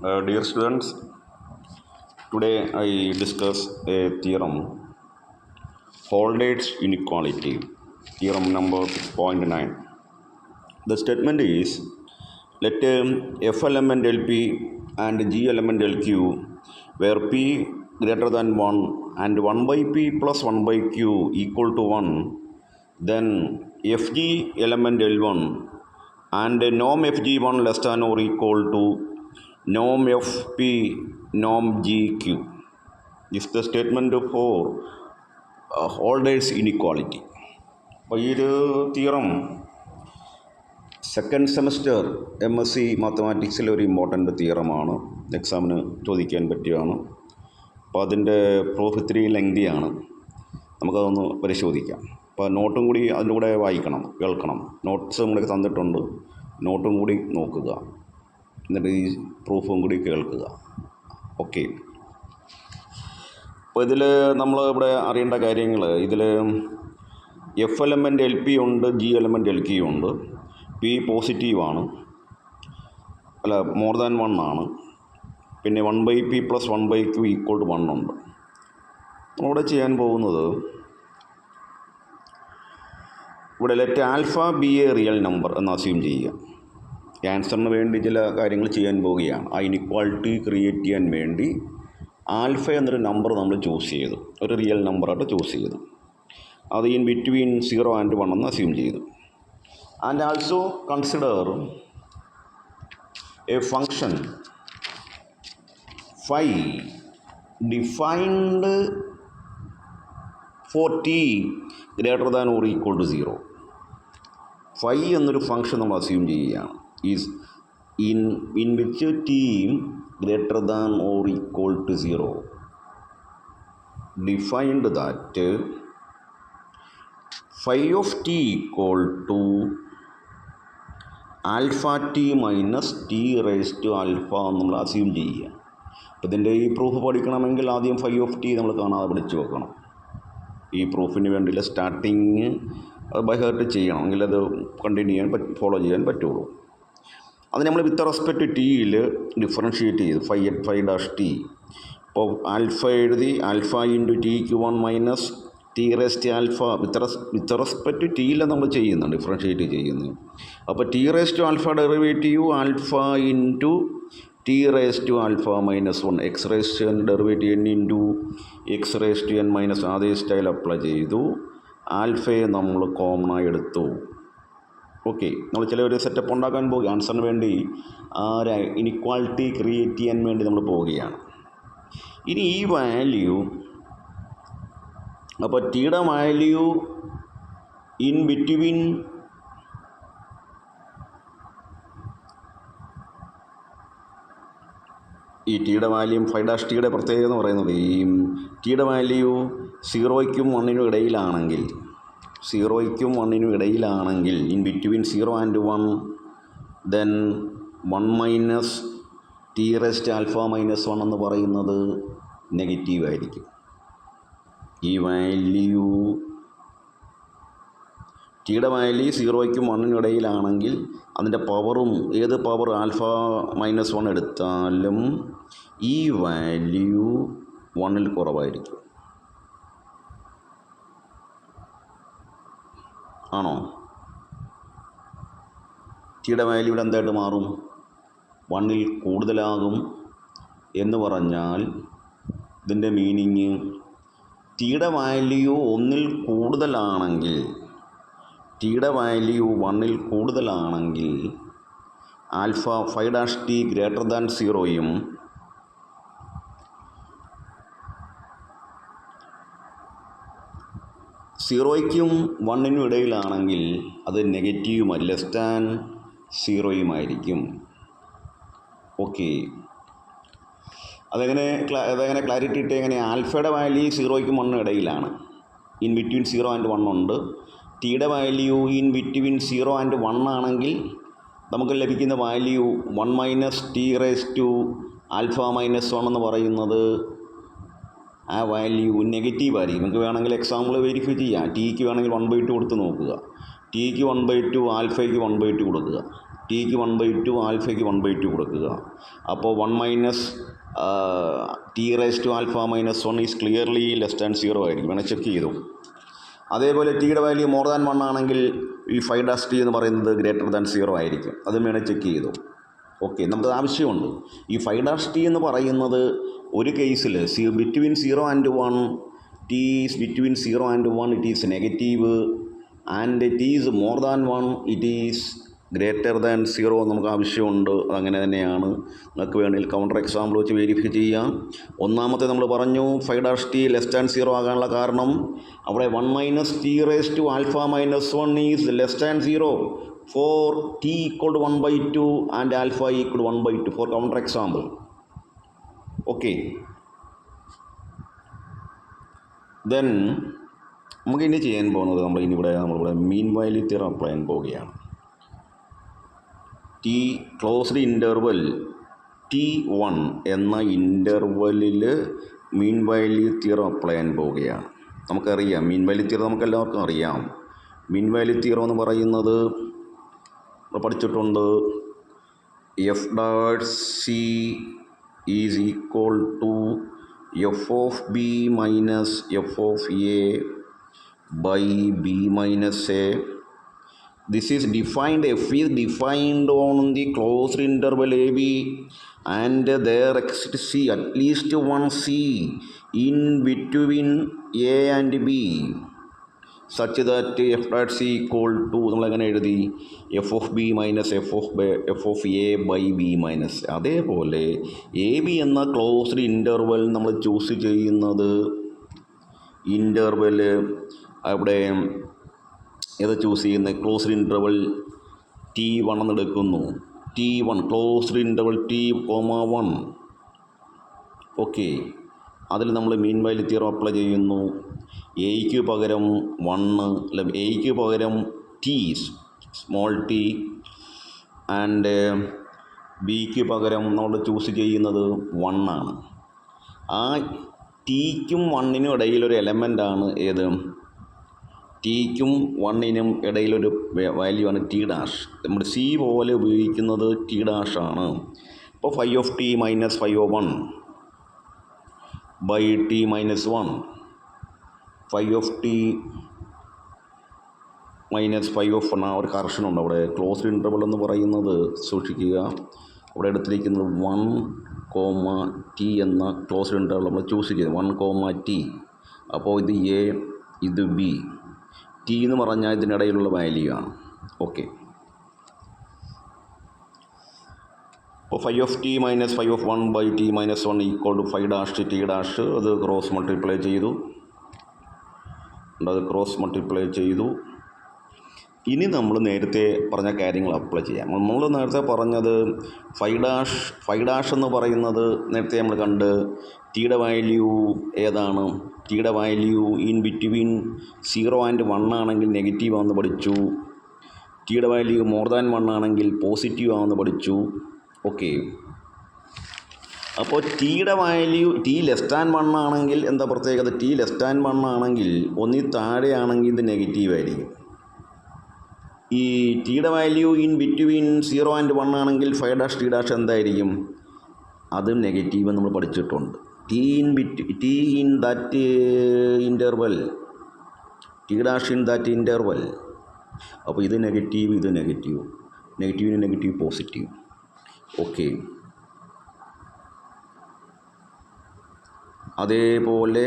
Dear students, today I discuss a theorem, Holder's inequality, theorem number 6.9. The statement is, let F element LP and G element LQ where P greater than 1 and 1 by P plus 1 by Q equal to 1, then FG element L1 and norm FG1 less than or equal to norm FP norm GQ is the statement for Holder's inequality. അപ്പോൾ ഈ ഒരു theorem second semester MSc മാത്തമാറ്റിക്സിലെ ഒരു important തിയറമാണ്, എക്സാമിന് ചോദിക്കാൻ പറ്റിയതാണ്. അപ്പോൾ അതിൻ്റെ proof ഇത്തിരി ലെങ്തിയാണ്, നമുക്കതൊന്ന് പരിശോധിക്കാം. അപ്പോൾ നോട്ടും കൂടി അതിൻ്റെ കൂടെ വായിക്കണം, കേൾക്കണം. നോട്ട്സ് കൂടി തന്നിട്ടുണ്ട്, നോട്ടും കൂടി നോക്കുക, എന്നിട്ട് ഈ പ്രൂഫും കൂടി കേൾക്കുക. ഓക്കെ. അപ്പോൾ ഇതിൽ നമ്മൾ ഇവിടെ അറിയേണ്ട കാര്യങ്ങൾ, ഇതിൽ എഫ് എലമെൻ്റ് എൽ പി ഉണ്ട്, ജി എലമെൻ്റ് എൽ ക്യു ഉണ്ട്. പി പോസിറ്റീവാണ്, അല്ല മോർ ദാൻ 1 ആണ്. പിന്നെ 1 by P plus 1 by Q equal to 1 ഉണ്ട്. നമ്മളിവിടെ ചെയ്യാൻ പോകുന്നത്, ഇവിടെ let alpha be a real number എന്ന് അസ്യൂം ചെയ്യുക. ആൻസറിന് വേണ്ടി ചില കാര്യങ്ങൾ ചെയ്യാൻ പോവുകയാണ്. ആ ഇനിക്വാളിറ്റി ക്രിയേറ്റ് ചെയ്യാൻ വേണ്ടി ആൽഫ എന്നൊരു നമ്പർ നമ്മൾ ചൂസ് ചെയ്തു, ഒരു റിയൽ നമ്പറായിട്ട് ചൂസ് ചെയ്തു. അത് ഇൻ ബിറ്റ്വീൻ 0 and 1 എന്ന് അസ്യൂം ചെയ്തു. And also consider a function phi defined for T greater than or equal to 0. Phi എന്നൊരു ഫങ്ഷൻ നമ്മൾ അസ്യൂം ചെയ്യുകയാണ്, is in which T greater than or equal to 0. Defined that phi of T equal to alpha T minus T raise to alpha നമ്മൾ assume ചെയ്യുക. അപ്പോൾ ഇതിൻ്റെ ഈ proof പഠിക്കണമെങ്കിൽ ആദ്യം ഫൈ ഓഫ് ടി നമ്മൾ കാണാതെ പഠിച്ചു വെക്കണം. ഈ പ്രൂഫിന് വേണ്ടിയുള്ള സ്റ്റാർട്ടിങ് ബൈ ഹാർട്ട് ചെയ്യണം, എങ്കിൽ അത് കണ്ടിന്യൂ ചെയ്യാൻ ഫോളോ ചെയ്യാൻ പറ്റുള്ളൂ. അത് നമ്മൾ വിത്ത് റെസ്പെക്റ്റ് ടിയിൽ ഡിഫറൻഷ്യേറ്റ് ചെയ്തു, ഫൈ ഡാഷ് ടി. ഇപ്പോൾ ആൽഫ എഴുതി, ആൽഫ ഇൻറ്റു ടിക്ക് 1 minus t raised alpha with respect ടിയിൽ നമ്മൾ ചെയ്യുന്നുണ്ട്, ഡിഫറൻഷ്യേറ്റ് ചെയ്യുന്നത്. അപ്പോൾ t raise to alpha derivative alpha into t raise to alpha minus 1, x raise to n derivative n into x raise to n minus അതേ style apply ചെയ്തു. ആൽഫയെ നമ്മൾ common ആയി എടുത്തു. ഓക്കെ. നമ്മൾ ചില ഒരു സെറ്റപ്പ് ഉണ്ടാക്കാൻ പോകുക, ആൻസറിന് വേണ്ടി ഇനിക്വാളിറ്റി ക്രിയേറ്റ് ചെയ്യാൻ വേണ്ടി നമ്മൾ പോവുകയാണ്. ഇനി ഈ വാല്യൂ, അപ്പോൾ ടിയുടെ വാല്യൂ ഇൻ ബിറ്റ്വീൻ ഈ ടിയുടെ വാല്യൂ ഫൈവ് ഡാഷ് ടിയുടെ പ്രത്യേകത എന്ന് പറയുന്നത്, ഈ ടിയുടെ വാല്യൂ 0ക്കും 1നും ഇടയിലാണെങ്കിൽ, 0ക്കും 1നും ഇടയിലാണെങ്കിൽ in between 0 and 1, then 1 minus t raised alpha minus 1 എന്ന് പറയുന്നത് നെഗറ്റീവ് ആയിരിക്കും. ഈ വാല്യൂ ടിയുടെ വാല്യൂ 0ക്കും 1നും ഇടയിലാണെങ്കിൽ അതിൻ്റെ പവറും, ഏത് പവർ ആൽഫ മൈനസ് 1 എടുത്താലും ഈ വാല്യൂ 1ൽ കുറവായിരിക്കും. ആണോ? ടിയുടെ വാല്യൂ ഇവിടെ എന്തായിട്ട് മാറും? 1ൽ കൂടുതലാകും എന്ന് പറഞ്ഞാൽ ഇതിൻ്റെ മീനിങ്, ടിയുടെ വാല്യൂ 1ൽ കൂടുതലാണെങ്കിൽ, ടിയുടെ വാല്യൂ 1ൽ കൂടുതലാണെങ്കിൽ alpha phi dash t greater than 0യും സീറോയ്ക്കും 1നും ഇടയിലാണെങ്കിൽ അത് നെഗറ്റീവും ലെസ് ദാൻ 0യുമായിരിക്കും. ഓക്കെ. അതെങ്ങനെ ക്ലാരിറ്റി ഇട്ട് എങ്ങനെ? ആൽഫയുടെ വാല്യൂ 0ക്കും 1നും ഇടയിലാണ്, ഇൻ ബിറ്റ്വീൻ 0 and 1 ഉണ്ട്. ടിയുടെ വാല്യൂ ഇൻ ബിറ്റ്വീൻ 0 and 1 ആണെങ്കിൽ നമുക്ക് ലഭിക്കുന്ന value 1 minus T raise to alpha minus 1 എന്ന് പറയുന്നത് ആ വാല്യൂ നെഗറ്റീവ് ആയിരിക്കും. നമുക്ക് വേണമെങ്കിൽ എക്സാമ്പിൾ വെരിഫൈ ചെയ്യാം. ടിക്ക് വേണമെങ്കിൽ 1/2 കൊടുത്ത് നോക്കുക. ടിക്ക് 1/2, ആൽഫയ്ക്ക് 1/2 കൊടുക്കുക. ടിക്ക് 1/2 ആൽഫയ്ക്ക് 1/2 കൊടുക്കുക. അപ്പോൾ 1 മൈനസ് t⁻α−1 ഈസ് ക്ലിയർലി <0 ആയിരിക്കും. വേണേൽ ചെക്ക് ചെയ്തു. അതേപോലെ ടിയുടെ വാല്യൂ <1 ആണെങ്കിൽ ഈ 5' എന്ന് പറയുന്നത് <0 ആയിരിക്കും. അതും വേണേൽ ചെക്ക് ചെയ്തു. ഓക്കെ, നമുക്ക് ആവശ്യമുണ്ട്. ഈ 5' എന്ന് പറയുന്നത് ഒരു കേസിൽ between 0 and 1 t is between 0 and 1 it is negative, and t is <1 it is <0 നമുക്ക് ആവശ്യമുണ്ട്. അതങ്ങനെ തന്നെയാണ്. നിങ്ങൾക്ക് വേണമെങ്കിൽ കൗണ്ടർ എക്സാമ്പിൾ വെച്ച് വെരിഫൈ ചെയ്യാം. ഒന്നാമത്തെ നമ്മൾ പറഞ്ഞു 5' <0 ആകാനുള്ള കാരണം അവിടെ 1 minus t⁻α−1 is <0 for t equal to 1/2 and alpha equal to 1/2 for counter example. Okay, then നമുക്ക് ഇനി ചെയ്യാൻ പോകുന്നത് നമ്മളിവിടെ മീൻ വാല്യൂ തിയറം അപ്ലൈ ചെയ്യാൻ പോവുകയാണ്. t ക്ലോസ്ഡ് ഇൻ്റർവൽ t1 എന്ന ഇൻ്റർവെല്ലിൽ മീൻ വാല്യൂ തിയറം അപ്ലൈ ചെയ്യാൻ പോവുകയാണ്. നമുക്കറിയാം മീൻ വാല്യൂ തിയറം നമുക്കെല്ലാവർക്കും അറിയാം. മീൻ വാല്യൂ തിയറം എന്ന് പറയുന്നത് പഠിച്ചിട്ടുണ്ട്. f' is equal to f(b minus f(a) by b minus a. This is defined, f is defined on the closed interval ab, and there exists c, at least one c in between a and b, such that f' equal to നമ്മളെങ്ങനെ എഴുതി f(b minus f(a) by b minus. അതേപോലെ A B എന്ന closed interval നമ്മൾ choose ചെയ്യുന്നത് interval അവിടെ ഏത് choose ചെയ്യുന്നത് closed interval t1 എന്നെടുക്കുന്നു. t1 closed interval t(1). Okay, അതിൽ നമ്മൾ മീൻ വാല്യൂ തിയറം അപ്ലൈ ചെയ്യുന്നു. എയ്ക്ക് പകരം 1 അല്ല, എയ്ക്ക് പകരം t സ്മോൾ t, ആൻഡ് ബിക്ക് പകരം നമ്മൾ ചൂസ് ചെയ്യുന്നത് 1 ആണ്. ആ ടിക്കും 1നും ഇടയിലൊരു എലമെൻ്റാണ് ഏത്, ടിക്കും 1നും ഇടയിലൊരു വാല്യൂ ആണ് t'. നമ്മൾ സി പോലെ ഉപയോഗിക്കുന്നത് t' ആണ്. അപ്പോൾ φ(t minus φ(1) by t minus 1, φ(t minus φ(1). ആ ഒരു കറക്ഷനുണ്ട് അവിടെ. ക്ലോസ്ഡ് ഇൻ്റർവൽ എന്ന് പറയുന്നത് സൂക്ഷിക്കുക, അവിടെ എടുത്തിരിക്കുന്നത് 1, t എന്ന ക്ലോസ്ഡ് ഇൻ്റർവൽ നമ്മൾ ചൂസ് ചെയ്ത് 1, t. അപ്പോൾ ഇത് എ, ഇത് ബി. ടി എന്ന് പറഞ്ഞാൽ ഇതിനിടയിലുള്ള വാല്യൂ ആണ്. ഓക്കെ, അപ്പോൾ φ(t minus φ(1) by t minus 1 equal to φ' t'. അത് ക്രോസ് മൾട്ടിപ്ലൈ ചെയ്തു. ഇനി നമ്മൾ നേരത്തെ പറഞ്ഞ കാര്യങ്ങൾ അപ്ലൈ ചെയ്യാം. നമ്മൾ നേരത്തെ പറഞ്ഞത് φ' എന്ന് പറയുന്നത് നേരത്തെ നമ്മൾ കണ്ട് ടിയുടെ വാല്യൂ ഏതാണ്, ടിയുടെ വാല്യൂ ഇൻ ബിറ്റ്വീൻ 0 and 1 ആണെങ്കിൽ നെഗറ്റീവ് ആണെന്ന് പഠിച്ചു. ടിയുടെ വാല്യൂ <1 ആണെങ്കിൽ പോസിറ്റീവ് ആണെന്ന് പഠിച്ചു. ഓക്കെ, അപ്പോൾ ടിയുടെ വാല്യൂ t<1 ആണെങ്കിൽ എന്താ പ്രത്യേകത, t<1 ആണെങ്കിൽ ഒന്നി താഴെയാണെങ്കിൽ ഇത് നെഗറ്റീവ് ആയിരിക്കും. ഈ ടിയുടെ വാല്യൂ ഇൻ ബിറ്റ്വീൻ 0 and 1 ആണെങ്കിൽ φ' എന്തായിരിക്കും, അതും നെഗറ്റീവ് നമ്മൾ പഠിച്ചിട്ടുണ്ട്. t in that interval, t' in that interval. അപ്പോൾ ഇത് നെഗറ്റീവ്, ഇത് നെഗറ്റീവ്, നെഗറ്റീവിന് നെഗറ്റീവ് പോസിറ്റീവ്. ഓക്കെ, അതേപോലെ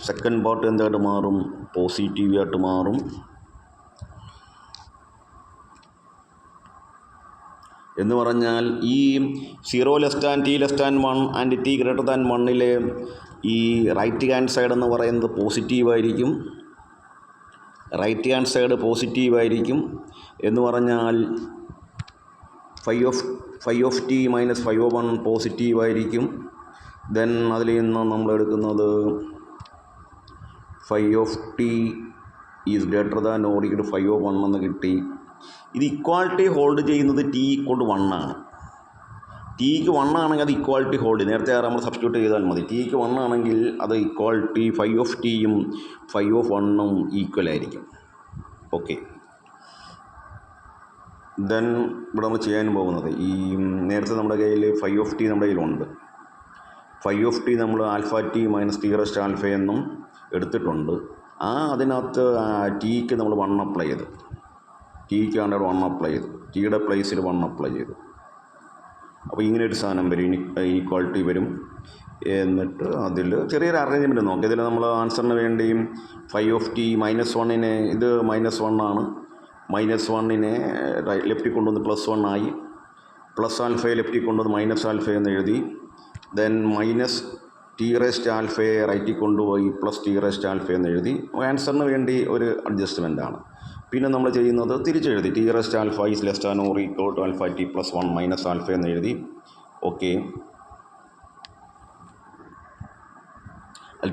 സെക്കൻഡ് പാർട്ട് എന്തായിട്ട് മാറും, പോസിറ്റീവായിട്ട് മാറും. എന്ന് പറഞ്ഞാൽ ഈ 0 t 1 ആൻഡ് t 1 ഈ റൈറ്റ് ഹാൻഡ് സൈഡ് എന്ന് പറയുന്നത് പോസിറ്റീവായിരിക്കും. റൈറ്റ് ഹാൻഡ് സൈഡ് പോസിറ്റീവായിരിക്കും എന്ന് പറഞ്ഞാൽ φ(t മൈനസ് φ(1) പോസിറ്റീവായിരിക്കും. ദെൻ അതിൽ നിന്ന് നമ്മൾ എടുക്കുന്നത് φ(t is greater than or equal to φ(1) എന്ന് കിട്ടി. ഇത് ഇക്വാളിറ്റി ഹോൾഡ് ചെയ്യുന്നത് t = 1 ആണ്. ടിക്ക് 1 ആണെങ്കിൽ അത് ഇക്വാളിറ്റി ഹോൾഡ് ചെയ്യും. നേരത്തെ നമ്മൾ സബ്സ്റ്റിറ്റ്യൂട്ട് ചെയ്താൽ മതി. ടിക്ക് 1 ആണെങ്കിൽ അത് ഇക്വാളിറ്റി φ(t)യും φ(1)ഉം ഈക്വൽ ആയിരിക്കും. ഓക്കെ, ദെൻ ഇവിടെ നമ്മൾ ചെയ്യാൻ പോകുന്നത് ഈ നേരത്തെ നമ്മുടെ കയ്യിൽ ഫൈവ് ഓഫ് ടി നമ്മുടെ കയ്യിലുണ്ട്. ഫൈവ് ഓഫ് ടി നമ്മൾ alpha T minus t raised alpha എന്നും എടുത്തിട്ടുണ്ട്. അതിനകത്ത് ടിക്ക് നമ്മൾ 1 അപ്ലൈ ചെയ്തു. ടിക്ക് ആണ്ട് 1 അപ്ലൈ ചെയ്തു. ടിയുടെ പ്ലേസിൽ 1 അപ്ലൈ ചെയ്തു. അപ്പോൾ ഇങ്ങനെ ഒരു സാധനം വരും, ഇനീക്വാളിറ്റി വരും. എന്നിട്ട് അതിൽ ചെറിയൊരു അറേഞ്ച്മെൻറ്റ് നോക്കാം. ഇതിൽ നമ്മൾ ആൻസറിന് വേണ്ടിയും ഫൈവ് ഓഫ് ടി -1നെ ഇത് -1 ആണ്. -1നെ ലെഫ്റ്റിൽ കൊണ്ടുവന്ന് +1 ആയി. പ്ലസ് ആൽഫയെ ലെഫ്റ്റിൽ കൊണ്ടുവന്ന് മൈനസ് ആൽഫ എന്ന് എഴുതി. ദെൻ മൈനസ് ടി റെസ്റ്റ് ആൽഫയെ റൈറ്റിൽ കൊണ്ടുപോയി പ്ലസ് ടി റെസ്റ്റ് ആൽഫ എന്ന് എഴുതി. ആൻസറിന് വേണ്ടി ഒരു അഡ്ജസ്റ്റ്മെൻറ്റാണ്. പിന്നെ നമ്മൾ ചെയ്യുന്നത് തിരിച്ചെഴുതി. T raised alpha is less than or equal to alpha t +1 minus alpha എന്ന് എഴുതി. ഓക്കെ,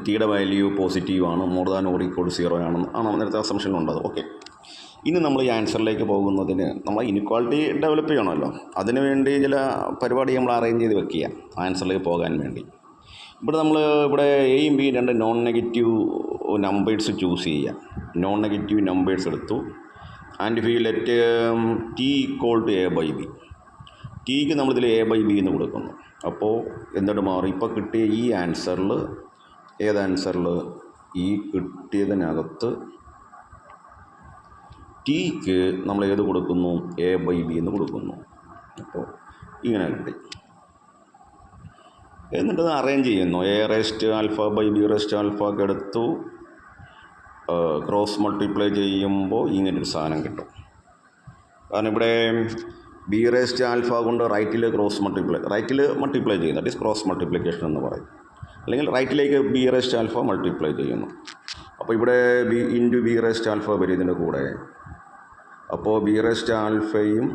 ടിയുടെ വാല്യൂ പോസിറ്റീവ് ആണ്, more than or equal to 0 ആണ് നേരത്തെ അസംഷൻ ഉണ്ടത്. ഓക്കെ, ഇനി നമ്മൾ ഈ ആൻസറിലേക്ക് പോകുന്നതിന് നമ്മൾ ഇനിക്വാളിറ്റി ഡെവലപ്പ് ചെയ്യണമല്ലോ. അതിന് വേണ്ടി ചില പരിപാടി നമ്മൾ അറേഞ്ച് ചെയ്ത് വെക്കുക ആൻസറിലേക്ക് പോകാൻ വേണ്ടി. ഇവിടെ എയും ബിയും 2 നോൺ നെഗറ്റീവ് നമ്പേഴ്സ് ചൂസ് ചെയ്യുക. നോൺ നെഗറ്റീവ് നമ്പേഴ്സ് എടുത്തു. And we let T equal to a/b. ടിക്ക് നമ്മളിതിൽ a/b എന്ന് കൊടുക്കുന്നു. അപ്പോൾ എന്നിട്ട് മാറി ഇപ്പോൾ കിട്ടിയ ഈ ആൻസറിൽ ഈ കിട്ടിയതിനകത്ത് ടിക്ക് നമ്മൾ ഏത് കൊടുക്കുന്നു? a/b എന്ന് കൊടുക്കുന്നു. അപ്പോൾ ഇങ്ങനെ കിട്ടി. എന്നിട്ട് അറേഞ്ച് ചെയ്യുന്നു. a raised alpha by b raised alpha ഒക്കെ എടുത്തു. ക്രോസ് മൾട്ടിപ്ലൈ ചെയ്യുമ്പോൾ ഇങ്ങനൊരു സാധനം കിട്ടും. കാരണം ഇവിടെ b റേസ്റ്റ് ആൽഫ കൊണ്ട് റൈറ്റിൽ മൾട്ടിപ്ലൈ ചെയ്യുന്നു. ദാറ്റ് ഈസ് ക്രോസ് മൾട്ടിപ്ലിക്കേഷൻ എന്ന് പറയും. അല്ലെങ്കിൽ റൈറ്റിലേക്ക് b റേസ്റ്റ് ആൽഫ മൾട്ടിപ്ലൈ ചെയ്യുന്നു. അപ്പോൾ ഇവിടെ b റേസ്റ്റ് ആൽഫ വരും ഇതിൻ്റെ കൂടെ. അപ്പോൾ b റേസ്റ്റ് ആൽഫയും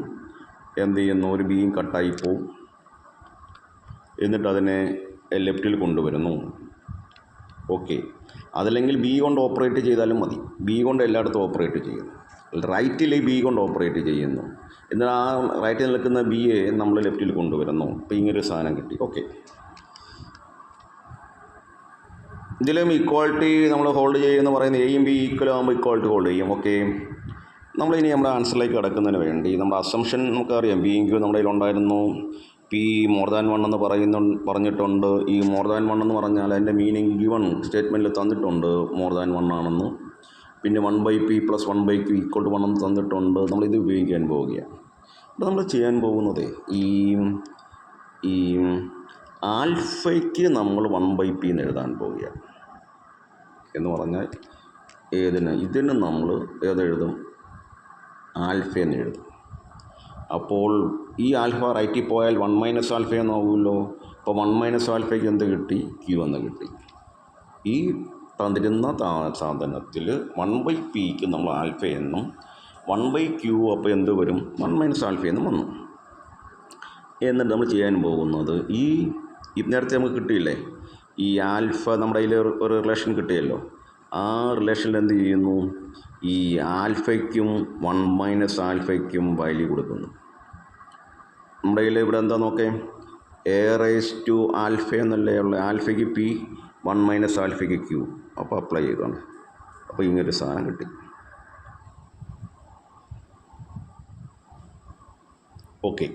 എന്ത് ചെയ്യുന്നു? ഒരു ബിയും കട്ടായി പോവും. എന്നിട്ട് അതിനെ ലെഫ്റ്റിൽ കൊണ്ടുവരുന്നു. ഓക്കെ, അതല്ലെങ്കിൽ ബി കൊണ്ട് ഓപ്പറേറ്റ് ചെയ്താലും മതി. ബി കൊണ്ട് എല്ലായിടത്തും ഓപ്പറേറ്റ് ചെയ്യുന്നു. റൈറ്റിൽ ബി കൊണ്ട് ഓപ്പറേറ്റ് ചെയ്യുന്നു. എന്നാൽ ആ റൈറ്റിൽ നിൽക്കുന്ന ബിയെ നമ്മൾ ലെഫ്റ്റിൽ കൊണ്ടുവരുന്നു. അപ്പോൾ ഇങ്ങനൊരു സാധനം കിട്ടി. ഓക്കെ, ഇതിലും ഇക്വാളിറ്റി നമ്മൾ ഹോൾഡ് ചെയ്യുമെന്ന് പറയുന്നത് എയും ബി ഈക്വൽ ആകുമ്പോൾ ഇക്വാളിറ്റി ഹോൾഡ് ചെയ്യും. ഓക്കെ, നമ്മളിനി നമ്മുടെ ആൻസറിലേക്ക് കിടക്കുന്നതിന് വേണ്ടി നമ്മുടെ അസംഷൻ നമുക്കറിയാം. ബി ക്യൂ നമ്മുടെ കയ്യിലുണ്ടായിരുന്നു. പി മോർ ദാൻ 1 എന്ന് പറഞ്ഞിട്ടുണ്ട്. ഈ മോർ ദാൻ 1 എന്ന് പറഞ്ഞാൽ അതിൻ്റെ മീനിങ് ഗിവൺ സ്റ്റേറ്റ്മെൻറ്റിൽ തന്നിട്ടുണ്ട്, മോർ ദാൻ 1 ആണെന്ന്. പിന്നെ 1/p + 1/q ഈക്വൽ ടു 1 എന്ന് തന്നിട്ടുണ്ട്. നമ്മളിത് ഉപയോഗിക്കാൻ പോവുകയാണ്. അപ്പോൾ നമ്മൾ ചെയ്യാൻ പോകുന്നത് ഈ ആൽഫയ്ക്ക് നമ്മൾ 1/p എന്ന് എഴുതാൻ പോവുകയാണ്. എന്ന് പറഞ്ഞാൽ ഇതിന് നമ്മൾ ഏതെഴുതും? ആൽഫ എന്ന് എഴുതും. അപ്പോൾ ഈ ആൽഫ റൈറ്റിൽ പോയാൽ 1 - ആൽഫ എന്നാവുമല്ലോ. അപ്പോൾ 1 - ആൽഫയ്ക്ക് എന്ത് കിട്ടി? q എന്ന് കിട്ടി. ഈ തന്നിരുന്ന സാധനത്തിൽ 1/pക്ക് നമ്മൾ ആൽഫ എന്നും 1/q അപ്പോൾ എന്ത് വരും? 1 - ആൽഫ എന്നും വന്നു. എന്നിട്ട് നമ്മൾ ചെയ്യാൻ പോകുന്നത് ഈ നേരത്തെ നമുക്ക് കിട്ടിയില്ലേ, ഈ ആൽഫ നമ്മുടെ കയ്യിൽ ഒരു റിലേഷൻ കിട്ടിയല്ലോ. ആ റിലേഷനിൽ എന്ത് ചെയ്യുന്നു? ഈ ആൽഫയ്ക്കും 1 - ആൽഫയ്ക്കും വാല്യൂ കൊടുക്കുന്നു. നമ്മുടെ കയ്യിൽ ഇവിടെ എന്താ നോക്കേ? a റേസ്റ്റ് ടു ആൽഫ എന്നല്ലേ ഉള്ളത്. ആൽഫയ്ക്ക് p, 1 - ആൽഫയ്ക്ക് q. അപ്പോൾ അപ്ലൈ ചെയ്താണ്. അപ്പോൾ ഇങ്ങനൊരു സാധനം കിട്ടി. ഓക്കെ,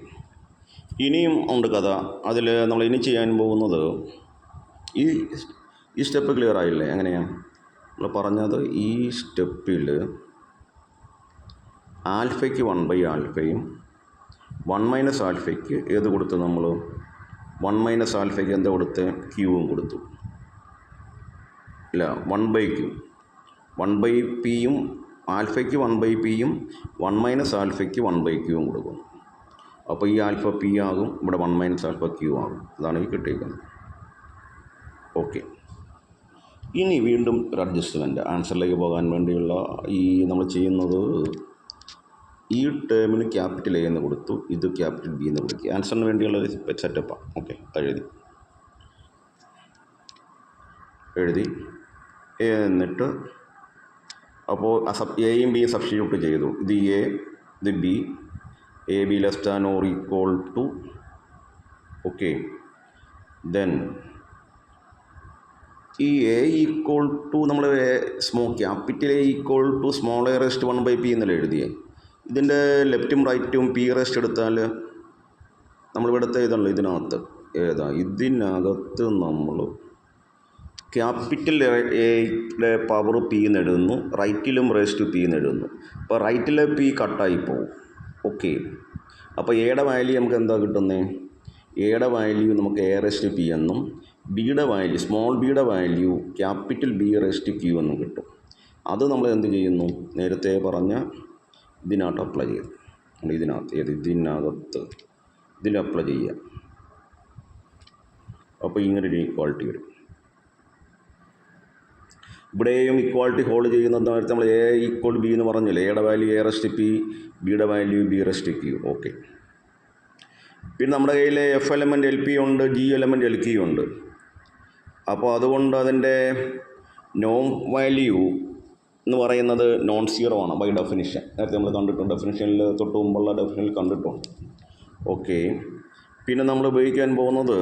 ഇനിയും ഉണ്ട് കഥ. അതിൽ നമ്മൾ ഇനി ചെയ്യാൻ പോകുന്നത് ഈ സ്റ്റെപ്പ് ക്ലിയർ ആയില്ലേ? എങ്ങനെയാണ് നമ്മൾ പറഞ്ഞത്? ഈ സ്റ്റെപ്പിൽ ആൽഫയ്ക്ക് 1/ആൽഫയും 1 - ആൽഫയ്ക്ക് ഏത് കൊടുത്തു? നമ്മൾ 1 - ആൽഫയ്ക്ക് എന്താ കൊടുത്ത്? ക്യൂവും കൊടുത്തു. ഇല്ല, 1/q. 1/pയും ആൽഫയ്ക്ക് 1/pയും 1 - ആൽഫയ്ക്ക് 1/qവും കൊടുക്കുന്നു. അപ്പോൾ ഈ ആൽഫ p ആകും, ഇവിടെ 1 - ആൽഫ q ആകും. അതാണ് ഈ കിട്ടിയിരിക്കുന്നത്. ഓക്കെ, ഇനി വീണ്ടും ഒരു അഡ്ജസ്റ്റ്മെൻറ്റ് ആൻസറിലേക്ക് പോകാൻ വേണ്ടിയുള്ള നമ്മൾ ചെയ്യുന്നത് ഈ ടേമിന് ക്യാപിറ്റൽ A എന്ന് കൊടുത്തു, ഇത് ക്യാപിറ്റൽ B എന്ന് കൊടുക്കുക. ആൻസറിന് വേണ്ടിയുള്ള ഒരു സെറ്റപ്പാണ്. ഓക്കെ, എഴുതി എന്നിട്ട് അപ്പോൾ എയും ബിയും സബ്സ്റ്റിറ്റ്യൂട്ട് ചെയ്തു. ഇത് A, ഇത് B, AB less than or equal to. Okay, then ഈ A ഈക്വൽ ടു നമ്മൾ capital A equal to small a raised 1/p എന്നല്ലേ എഴുതിയേ. ഇതിൻ്റെ ലെഫ്റ്റും റൈറ്റും പി റെസ്റ്റ് എടുത്താൽ നമ്മളിവിടുത്തെ ഇതുള്ളൂ ഇതിനകത്ത് നമ്മൾ ക്യാപിറ്റൽ എയുടെ പവർ പി എന്നെഴുതുന്നു, റൈറ്റിലും റേസ്റ്റ് പി എന്നെഴുതുന്നു. അപ്പോൾ റൈറ്റിലെ പി കട്ടായി പോകും. ഓക്കെ, അപ്പോൾ എയുടെ വാല്യൂ നമുക്ക് എന്താ കിട്ടുന്നത്? എയുടെ വാല്യൂ നമുക്ക് എ റെസ്റ്റ് പി എന്നും ബിയുടെ വാല്യൂ സ്മോൾ ബിയുടെ value capital B raised Q എന്നും കിട്ടും. അത് നമ്മൾ എന്ത് ചെയ്യുന്നു? നേരത്തെ പറഞ്ഞ ഇതിനകത്ത് അപ്ലൈ ചെയ്തു. ഇതിനകത്ത് ഇതിൽ അപ്ലൈ ചെയ്യുക. അപ്പോൾ ഇങ്ങനൊരു ഇക്വാളിറ്റി വരും. ഇവിടെയും ഇക്വാളിറ്റി ഹോൾഡ് ചെയ്യുന്നത് നമ്മൾ എ ഈക്വൽ ബി എന്ന് പറഞ്ഞില്ലേ? എയുടെ വാല്യൂ എ റെസ്റ്റ് പി, ബിയുടെ value B raised Q. Okay, പിന്നെ നമ്മുടെ കയ്യിൽ എഫ് എലമെൻറ്റ് എൽ പി ഉണ്ട്, ജി എലമെൻറ്റ് എൽ ക്യൂ ഉണ്ട്. അപ്പോൾ അതുകൊണ്ട് അതിൻ്റെ നോം വാല്യൂ എന്ന് പറയുന്നത് നോൺ സീറോ ആണ് ബൈ ഡെഫിനിഷൻ. നേരത്തെ നമ്മൾ കണ്ടിട്ടുണ്ട്, ഡെഫിനിഷനിൽ തൊട്ട് മുമ്പുള്ള ഡെഫിനിഷനിൽ കണ്ടിട്ടുണ്ട്. ഓക്കെ, പിന്നെ നമ്മൾ ഉപയോഗിക്കാൻ പോകുന്നത്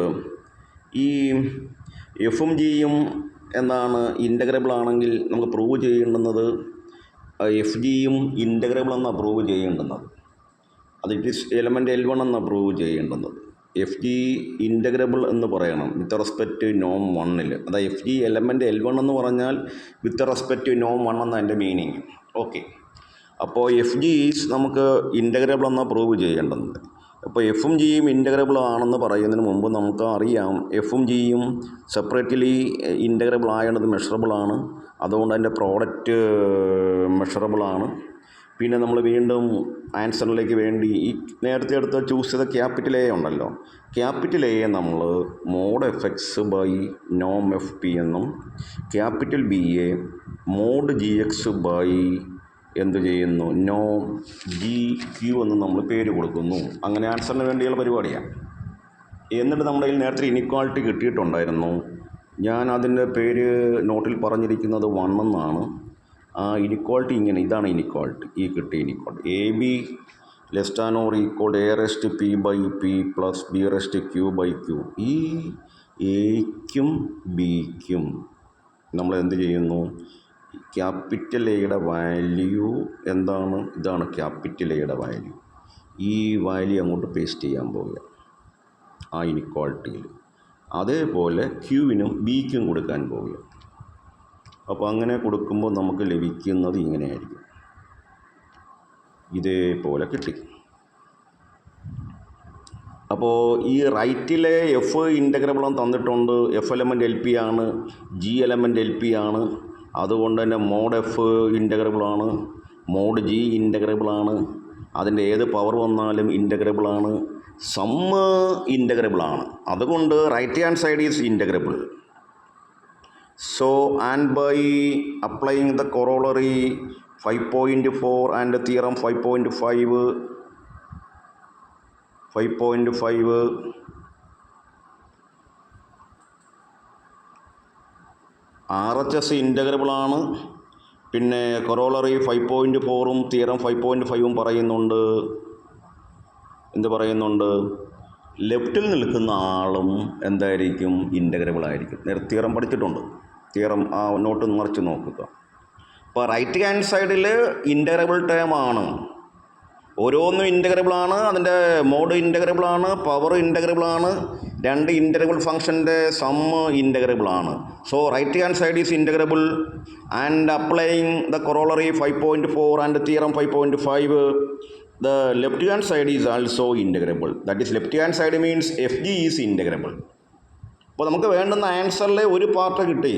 ഈ എഫും ജിയും എന്താണ് ഇൻ്റഗ്രബിൾ ആണെങ്കിൽ നമുക്ക് പ്രൂവ് ചെയ്യേണ്ടുന്നത് എഫ് ജിയും ഇൻ്റഗ്രബിൾ എന്നാണ് പ്രൂവ് ചെയ്യേണ്ടുന്നത്. അത് ഇറ്റ് ഈസ് എലമെൻറ്റ് L1 എന്നാണ് പ്രൂവ് ചെയ്യേണ്ടുന്നത്. എഫ് ജി ഇൻ്റഗ്രബിൾ എന്ന് പറയണം വിത്ത് റെസ്പെക്റ്റ് നോം 1. അതായത് എഫ് ജി എലമെൻറ്റ് L1 എന്ന് പറഞ്ഞാൽ വിത്ത് റെസ്പെക്റ്റ് നോം 1 എന്നാണ് എൻ്റെ മീനിങ്. ഓക്കെ, അപ്പോൾ എഫ് ജി നമുക്ക് ഇൻ്റഗ്രബിൾ എന്നാണ് പ്രൂവ് ചെയ്യേണ്ടത്. അപ്പോൾ എഫും ജിയും ഇൻ്റഗ്രബിൾ ആണെന്ന് പറയുന്നതിന് മുമ്പ് നമുക്ക് അറിയാം എഫും ജിയും സെപ്പറേറ്റ്ലി ഇൻ്റഗ്രബിൾ ആയത് മെഷറബിളാണ്. അതുകൊണ്ട് അതിൻ്റെ പ്രോഡക്റ്റ് മെഷറബിളാണ്. പിന്നെ നമ്മൾ വീണ്ടും ആൻസറിലേക്ക് വേണ്ടി ഈ നേരത്തെ എടുത്ത് ചൂസ് ചെയ്ത ക്യാപിറ്റൽ എ ഉണ്ടല്ലോ, ക്യാപിറ്റൽ എയെ നമ്മൾ മോഡ് എഫ് എക്സ് ബൈ നോം എഫ് പി എന്നും capital B A mod g x by എന്ത് ചെയ്യുന്നു നോം ജി ക്യൂ എന്ന് നമ്മൾ പേര് കൊടുക്കുന്നു. അങ്ങനെ ആൻസറിന് വേണ്ടിയുള്ള പരിപാടിയാണ്. എന്നിട്ട് നമ്മുടെ കയ്യിൽ നേരത്തെ ഇനിക്വാളിറ്റി കിട്ടിയിട്ടുണ്ടായിരുന്നു. ഞാൻ അതിൻ്റെ പേര് നോട്ടിൽ പറഞ്ഞിരിക്കുന്നത് 1 എന്നാണ്. ആ ഇനിക്വാളിറ്റി ഇങ്ങനെ, ഇതാണ് ഇനിക്വാളിറ്റി, ഈ കിട്ടിയ inequality A B less than or equal A raised P by P plus B raised Q by Q. ഈ എയ്ക്കും ബിക്കും നമ്മൾ എന്ത് ചെയ്യുന്നു? ക്യാപിറ്റൽ എയുടെ വാല്യൂ എന്താണ്? ഇതാണ് ക്യാപിറ്റൽ എയുടെ വാല്യൂ. ഈ വാല്യൂ അങ്ങോട്ട് പേസ്റ്റ് ചെയ്യാൻ പോവുക ആ ഇനിക്വാളിറ്റിയിൽ. അതേപോലെ ക്യൂവിനും ബിക്കും കൊടുക്കാൻ പോവുക. അപ്പോൾ അങ്ങനെ കൊടുക്കുമ്പോൾ നമുക്ക് ലഭിക്കുന്നത് ഇങ്ങനെയായിരിക്കും. ഇതേപോലെ കിട്ടി. അപ്പോൾ ഈ റൈറ്റിലെ എഫ് ഇൻ്റഗ്രബിളും തന്നിട്ടുണ്ട്. എഫ് എലമെൻറ്റ് എൽ പി ആണ്, ജി എലമെൻറ്റ് എൽ പി ആണ്. അതുകൊണ്ട് തന്നെ മോഡ് എഫ് ഇൻ്റഗ്രബിളാണ്, മോഡ് ജി ഇൻ്റഗ്രബിളാണ്. അതിൻ്റെ ഏത് പവർ വന്നാലും ഇൻ്റഗ്രബിളാണ്, സമ്മ് ഇൻ്റഗ്രബിളാണ്. അതുകൊണ്ട് right hand side is integrable. So, and by applying the corollary 5.4 and theorem 5.5 RHS integrable ആണ്. പിന്നെ കൊറോളറി 5.4ഉം തിയറം 5.5ഉം പറയുന്നുണ്ട്. എന്ത് പറയുന്നുണ്ട്? ലെഫ്റ്റിൽ നിൽക്കുന്ന ആളും എന്തായിരിക്കും? ഇൻ്റഗ്രബിൾ ആയിരിക്കും. നേരത്തെ തിയറം പഠിച്ചിട്ടുണ്ട്. തിയറം ആ നോട്ട് മറിച്ച് നോക്കുക. അപ്പോൾ റൈറ്റ് ഹാൻഡ് സൈഡിൽ ഇൻ്റഗ്രബിൾ ടേം ആണ്. ഓരോന്നും ഇൻ്റഗ്രബിളാണ്. അതിൻ്റെ മോഡ് ഇൻ്റഗ്രബിളാണ്, പവർ ഇൻ്റഗ്രബിളാണ്, രണ്ട് ഇൻ്റഗ്രബിൾ ഫംഗ്ഷൻ്റെ സമ്മ് ഇൻ്റഗ്രബിളാണ്. So right hand side is integrable and applying the corollary 5.4 and theorem 5.5 the left hand side is also integrable. That is, left hand side means FG is integrable. അപ്പോൾ നമുക്ക് വേണ്ടുന്ന ആൻസറിലെ ഒരു part കിട്ടി.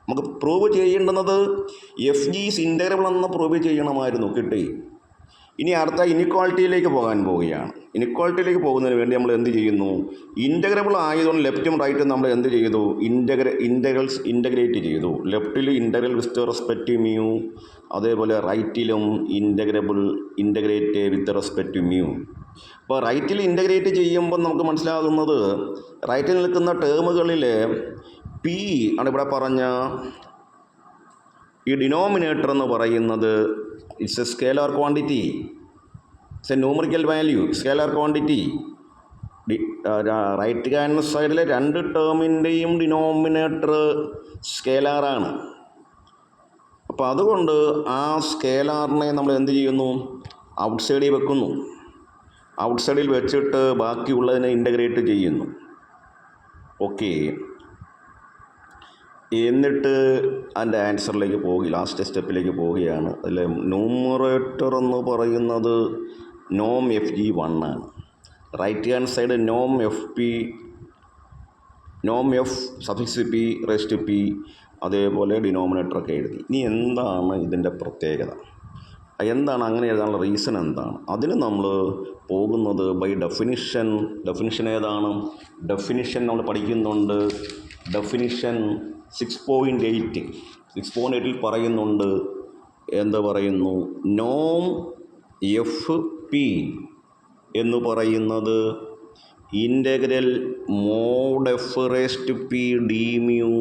നമുക്ക് prove ചെയ്യേണ്ടുന്നത് f g is integrable എന്ന് prove ചെയ്യണമായിരുന്നു, കിട്ടി. ഇനി അടുത്ത ഇനിക്വാളിറ്റിയിലേക്ക് പോകാൻ പോവുകയാണ്. ഇനിക്വാളിറ്റിയിലേക്ക് പോകുന്നതിന് വേണ്ടി നമ്മൾ എന്ത് ചെയ്യുന്നു? ഇൻ്റഗ്രബിൾ ആയതുകൊണ്ട് ലെഫ്റ്റും റൈറ്റും നമ്മൾ എന്ത് ചെയ്തു? ഇൻ്റഗ്രൽസ് ഇൻ്റഗ്രേറ്റ് ചെയ്തു. ലെഫ്റ്റിൽ ഇൻ്റഗ്രൽ വിത്ത് റെസ്പെക്റ്റ് മ്യൂ, അതേപോലെ റൈറ്റിലും ഇൻ്റഗ്രേറ്റ് വിത്ത് റെസ്പെക്റ്റ് മ്യൂ. അപ്പോൾ റൈറ്റിൽ ഇൻ്റഗ്രേറ്റ് ചെയ്യുമ്പോൾ നമുക്ക് മനസ്സിലാകുന്നത് റൈറ്റിൽ നിൽക്കുന്ന ടേമുകളിൽ പി ആണ് ഇവിടെ പറഞ്ഞ ഈ ഡിനോമിനേറ്റർ എന്ന് പറയുന്നത് it's a scalar quantity, it's a numerical value, scalar quantity. Right hand സൈഡിലെ രണ്ട് ടേമിൻ്റെയും ഡിനോമിനേറ്റർ സ്കേലാറാണ്. അപ്പോൾ അതുകൊണ്ട് ആ സ്കേലാറിനെ നമ്മൾ എന്ത് ചെയ്യുന്നു? ഔട്ട് സൈഡിൽ വെക്കുന്നു. ഔട്ട് സൈഡിൽ വെച്ചിട്ട് ബാക്കിയുള്ളതിനെ ഇൻ്റഗ്രേറ്റ് ചെയ്യുന്നു. ഓക്കെ, എന്നിട്ട് അതിൻ്റെ ആൻസറിലേക്ക് പോവുക, ലാസ്റ്റ് സ്റ്റെപ്പിലേക്ക് പോവുകയാണ്. അതിൽ ന്യൂമറേറ്റർ എന്ന് പറയുന്നത് നോം എഫ് ജി 1 ആണ്. റൈറ്റ് ഹാൻഡ് സൈഡ് നോം f suffix p raised p, അതേപോലെ ഡിനോമിനേറ്ററൊക്കെ എഴുതി. ഇനി എന്താണ് ഇതിൻ്റെ പ്രത്യേകത, എന്താണ് അങ്ങനെ എഴുതാനുള്ള റീസൺ എന്താണ്? അതിന് നമ്മൾ പോകുന്നത് ബൈ ഡെഫിനിഷൻ. ഡെഫിനിഷൻ ഏതാണ്? ഡെഫിനിഷൻ നമ്മൾ പഠിക്കുന്നുണ്ട്. ഡെഫിനിഷൻ 6.8 പറയുന്നുണ്ട്. എന്താ പറയുന്നു? നോം എഫ് പി എന്ന് പറയുന്നത് integral mod f raised p d mu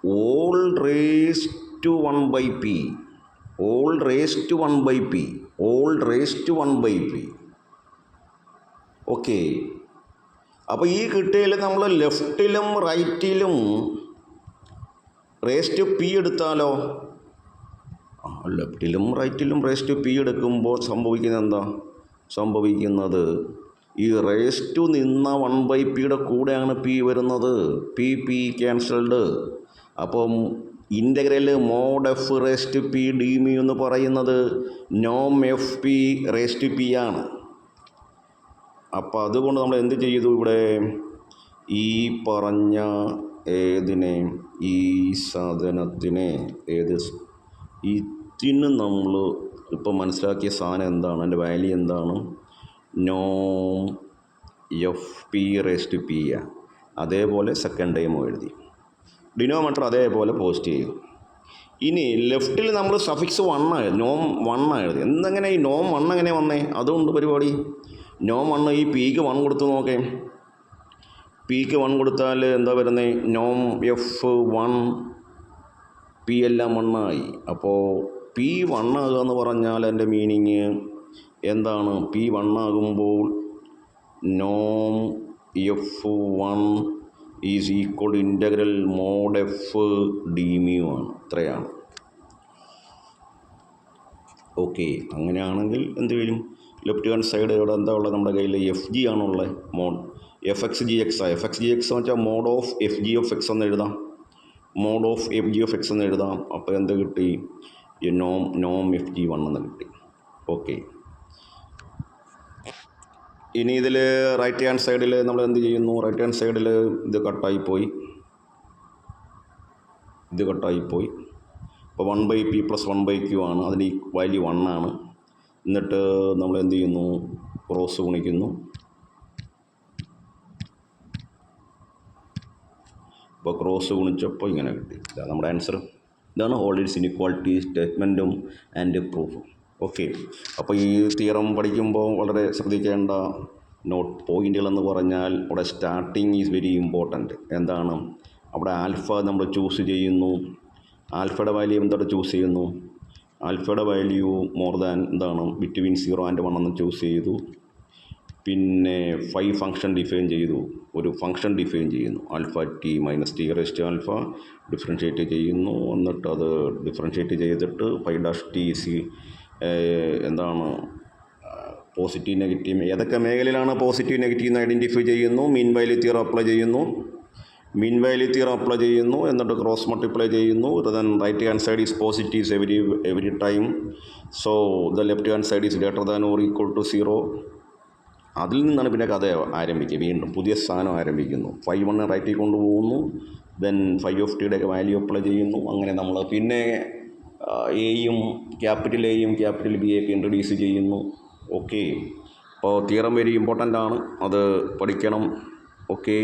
whole raised to 1/p. Whole raised to 1/p. Whole raised to 1/p. Okay, അപ്പോൾ ഈ കിട്ടിയതിൽ നമ്മൾ ലെഫ്റ്റിലും റൈറ്റിലും റേസ്റ്റ് പി എടുത്താലോ? ലെഫ്റ്റിലും റൈറ്റിലും റേസ്റ്റ് പി എടുക്കുമ്പോൾ സംഭവിക്കുന്നത് ഈ റേസ്റ്റ് നിന്ന 1/pയുടെ കൂടെയാണ് പി വരുന്നത്. P cancelled. അപ്പം integral mod f raised p d mu എന്ന് പറയുന്നത് നോം എഫ് പി റേസ്റ്റ് പി ആണ്. അപ്പോൾ അതുകൊണ്ട് നമ്മൾ എന്ത് ചെയ്തു? ഇവിടെ ഈ പറഞ്ഞ ഈ സാധനത്തിനെ ഇതിന് നമ്മൾ ഇപ്പോൾ മനസ്സിലാക്കിയ സാധനം എന്താണ്? അതിൻ്റെ വാല്യൂ എന്താണ്? നോം എഫ് പി റേസ്റ്റ് പി ആണ്. അതേപോലെ സെക്കൻഡ് ടൈമും എഴുതി. ഡിനോമിനേറ്റർ അതേപോലെ പോസ്റ്റ് ചെയ്തു. ഇനി ലെഫ്റ്റിൽ നമ്മൾ സഫിക്സ് 1 നോം 1 എഴുതി. എന്തെങ്ങനെ ഈ നോം 1 എങ്ങനെ വന്നേ? അതുകൊണ്ട് പരിപാടി. നോം 1 ഈ പിക്ക് 1 കൊടുത്ത് നോക്കേ. പിക്ക് 1 കൊടുത്താൽ എന്താ വരുന്നത്? നോം എഫ് 1 പി എല്ലാം 1 ആയി. അപ്പോൾ പി 1 ആകുക എന്ന് പറഞ്ഞാൽ എൻ്റെ മീനിങ് എന്താണ്? പി 1 ആകുമ്പോൾ നോം f 1 is equal integral mod f d mu ആണ്. ഇത്രയാണ്. ഓക്കെ, അങ്ങനെയാണെങ്കിൽ എന്ത് വരും? ലെഫ്റ്റ് ഹാൻഡ് സൈഡ് ഇവിടെ എന്താ ഉള്ളത്? നമ്മുടെ കയ്യിൽ എഫ് ജി ആണുള്ളത്. Mod F X G X ആണ്. എഫ് എക്സ് ജി എക്സ് എന്ന് വെച്ചാൽ mod of F G of X എന്ന് എഴുതാം. Mod of F G of X എന്ന് എഴുതാം. അപ്പോൾ എന്ത് കിട്ടി? നോം എഫ് ജി 1 എന്ന് കിട്ടി. ഓക്കെ, ഇനി ഇതിൽ റൈറ്റ് ഹാൻഡ് സൈഡിൽ നമ്മൾ എന്ത് ചെയ്യുന്നു? റൈറ്റ് ഹാൻഡ് സൈഡിൽ ഇത് കട്ടായിപ്പോയി. ഇപ്പോൾ 1/p + 1/q ആണ്. അതിന് ഈ വാല്യൂ 1 ആണ്. എന്നിട്ട് നമ്മൾ എന്ത് ചെയ്യുന്നു? ക്രോസ് ഗുണിക്കുന്നു. ഇപ്പോൾ ക്രോസ് ഗുണിച്ചപ്പോൾ ഇങ്ങനെ കിട്ടി. ഇതാണ് നമ്മുടെ ആൻസർ. ഇതാണ് ഹോൾഡിറ്റ്സ് ഇനിക്വാളിറ്റി സ്റ്റേറ്റ്മെൻറ്റും ആൻഡ് പ്രൂഫും. ഓക്കെ, അപ്പോൾ ഈ തിയറം പഠിക്കുമ്പോൾ വളരെ ശ്രദ്ധിക്കേണ്ട പോയിന്റുകളെന്ന് പറഞ്ഞാൽ അവിടെ സ്റ്റാർട്ടിങ് ഈസ് വെരി ഇമ്പോർട്ടൻറ്റ്. എന്താണ്? അവിടെ ആൽഫ നമ്മൾ ചൂസ് ചെയ്യുന്നു. ആൽഫയുടെ വാല്യൂ എന്താണ് ചൂസ് ചെയ്യുന്നു? ആൽഫയുടെ വാല്യൂ മോർ ദാൻ എന്താണ്? ബിറ്റ്വീൻ 0 and 1 എന്ന് ചൂസ് ചെയ്തു. പിന്നെ ഫംഗ്ഷൻ ഡിഫൈൻ ചെയ്തു. ഒരു ഫംഗ്ഷൻ ഡിഫൈൻ ചെയ്യുന്നു. Alpha T minus t raised alpha differentiate ചെയ്യുന്നു. എന്നിട്ട് അത് ഡിഫറൻഷ്യേറ്റ് ചെയ്തിട്ട് (ടി) എന്താണ്? പോസിറ്റീവ് നെഗറ്റീവ് ഏതൊക്കെ മേഖലയിലാണ് പോസിറ്റീവ് നെഗറ്റീവ് എന്ന് ഐഡൻറ്റിഫൈ ചെയ്യുന്നു. മീൻ വാല്യൂ തിയറം അപ്ലൈ ചെയ്യുന്നു. എന്നിട്ട് ക്രോസ് മൾട്ടിപ്ലൈ ചെയ്യുന്നു. Then right hand side is positives every time. So the left hand side is greater than or equal to 0. അതിൽ നിന്നാണ് പിന്നെ കഥ ആരംഭിക്കുക. വീണ്ടും പുതിയ സാധനം ആരംഭിക്കുന്നു. 1 റൈറ്റിൽ കൊണ്ടുപോകുന്നു. ദെൻ (യുടെ വാല്യൂ അപ്ലൈ ചെയ്യുന്നു. അങ്ങനെ നമ്മൾ പിന്നെ എയും ക്യാപിറ്റൽ ബി ഒക്കെ ഇൻട്രൊഡ്യൂസ് ചെയ്യുന്നു. ഓക്കെ, അപ്പോൾ തിയറം വെരി ഇമ്പോർട്ടൻ്റ് ആണ്. അത് പഠിക്കണം. ഓക്കെ.